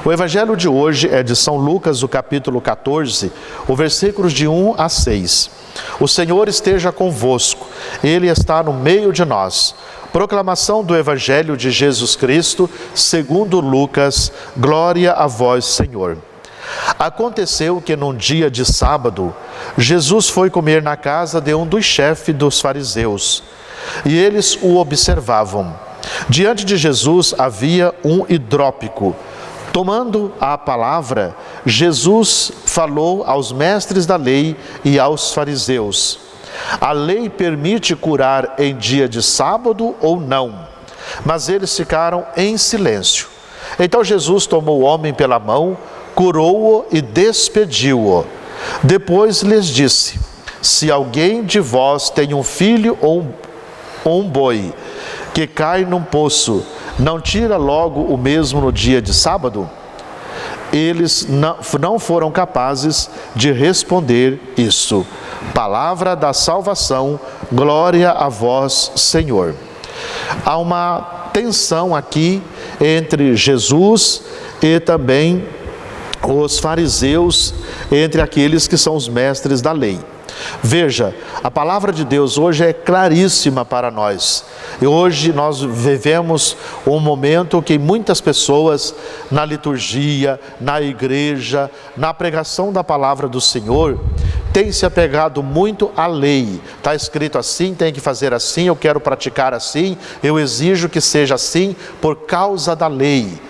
O evangelho de hoje é de São Lucas, o capítulo 14, o versículos de 1 a 6. O Senhor esteja convosco, Ele está no meio de nós. Proclamação do evangelho de Jesus Cristo, segundo Lucas. Glória a vós, Senhor. Aconteceu que num dia de sábado, Jesus foi comer na casa de um dos chefes dos fariseus, e eles o observavam. Diante de Jesus havia um hidrópico. Tomando a palavra, Jesus falou aos mestres da lei e aos fariseus: a lei permite curar em dia de sábado ou não? Mas eles ficaram em silêncio. Então Jesus tomou o homem pela mão, curou-o e despediu-o. Depois lhes disse: se alguém de vós tem um filho ou um boi que cai num poço, não tira logo o mesmo no dia de sábado? Eles não foram capazes de responder isso. Palavra da salvação, glória a vós, Senhor. Há uma tensão aqui entre Jesus e também os fariseus, entre aqueles que são os mestres da lei. Veja, a palavra de Deus hoje é claríssima para nós. E hoje nós vivemos um momento que muitas pessoas na liturgia, na igreja, na pregação da palavra do Senhor, têm se apegado muito à lei. Está escrito assim, tem que fazer assim, eu quero praticar assim, eu exijo que seja assim por causa da lei.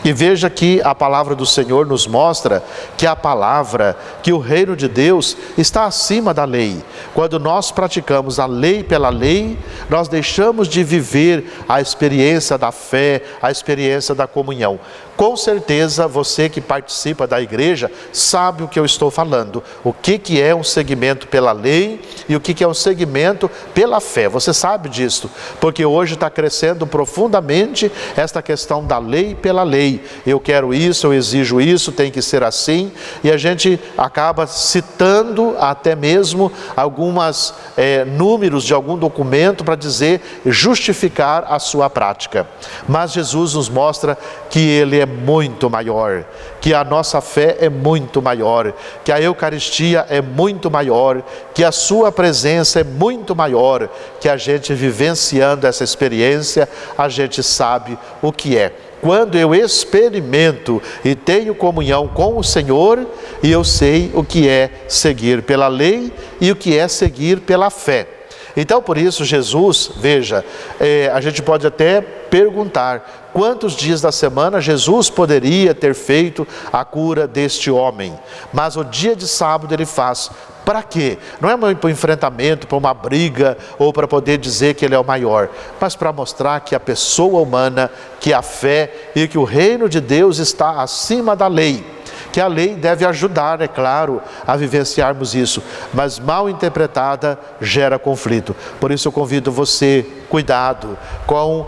E veja que a palavra do Senhor nos mostra que a palavra, que o reino de Deus está acima da lei. Quando nós praticamos a lei pela lei, nós deixamos de viver a experiência da fé, a experiência da comunhão. Com certeza você que participa da igreja sabe o que eu estou falando. O que é um segmento pela lei e o que é um segmento pela fé. Você sabe disso, porque hoje está crescendo profundamente esta questão da lei pela lei. Eu quero isso, eu exijo isso, tem que ser assim. E a gente acaba citando até mesmo algumas números de algum documento para dizer, justificar a sua prática. Mas Jesus nos mostra que Ele é muito maior, que a nossa fé é muito maior, que a Eucaristia é muito maior, que a sua presença é muito maior, que a gente vivenciando essa experiência, a gente sabe o que é. Quando eu experimento e tenho comunhão com o Senhor, e eu sei o que é seguir pela lei e o que é seguir pela fé. Então, por isso, Jesus, veja, a gente pode até perguntar quantos dias da semana Jesus poderia ter feito a cura deste homem. Mas o dia de sábado ele faz. Para quê? Não é para um enfrentamento, para uma briga, ou para poder dizer que ele é o maior, mas para mostrar que a pessoa humana, que a fé e que o reino de Deus está acima da lei. Que a lei deve ajudar, é claro, a vivenciarmos isso, mas mal interpretada gera conflito. Por isso eu convido você, cuidado com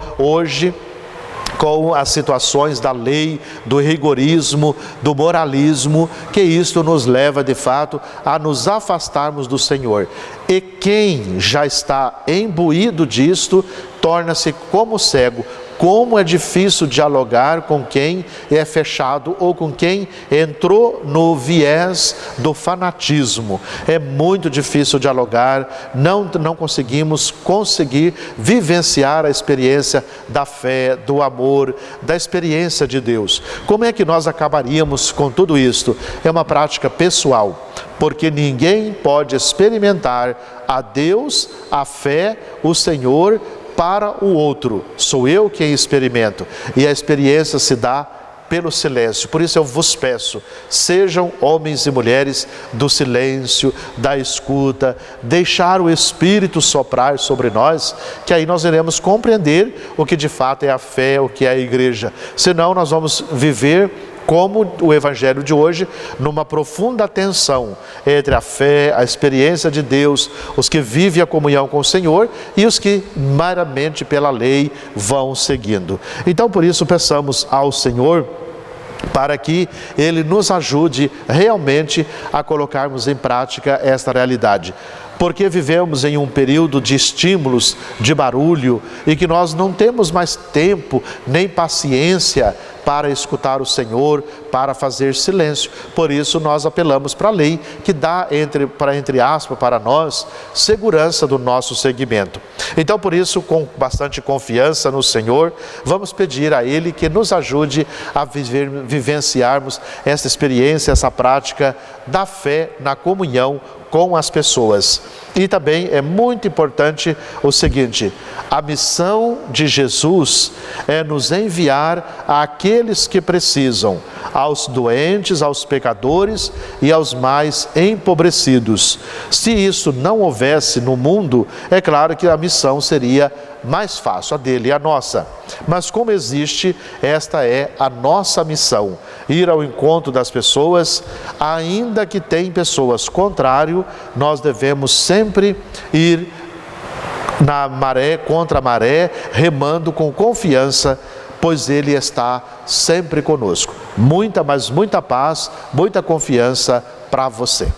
as situações da lei, do rigorismo, do moralismo, que isto nos leva de fato a nos afastarmos do Senhor. E quem já está imbuído disto, torna-se como cego. Como é difícil dialogar com quem é fechado ou com quem entrou no viés do fanatismo. É muito difícil dialogar, não conseguir vivenciar a experiência da fé, do amor, da experiência de Deus. Como é que nós acabaríamos com tudo isto? É uma prática pessoal, porque ninguém pode experimentar a Deus, a fé, o Senhor, para o outro. Sou eu quem experimento, e a experiência se dá pelo silêncio. Por isso eu vos peço, sejam homens e mulheres do silêncio, da escuta, deixar o Espírito soprar sobre nós, que aí nós iremos compreender o que de fato é a fé, o que é a igreja. Senão nós vamos viver como o evangelho de hoje, numa profunda tensão entre a fé, a experiência de Deus, os que vivem a comunhão com o Senhor e os que meramente pela lei vão seguindo. Então, por isso, peçamos ao Senhor para que Ele nos ajude realmente a colocarmos em prática esta realidade. Porque vivemos em um período de estímulos, de barulho, e que nós não temos mais tempo nem paciência para escutar o Senhor, para fazer silêncio. Por isso nós apelamos para a lei, que dá, entre aspas, para nós, segurança do nosso segmento. Então, por isso, com bastante confiança no Senhor, vamos pedir a Ele que nos ajude a vivenciarmos essa experiência, essa prática da fé na comunhão com as pessoas. E também é muito importante o seguinte: a missão de Jesus é nos enviar àqueles que precisam, aos doentes, aos pecadores e aos mais empobrecidos. Se isso não houvesse no mundo, é claro que a missão seria mais fácil, a dele e a nossa. Mas como existe, esta é a nossa missão: ir ao encontro das pessoas, ainda que tem pessoas contrárias, nós devemos sempre ir na maré, contra a maré, remando com confiança, pois Ele está sempre conosco. Muita, mas muita paz, muita confiança para você.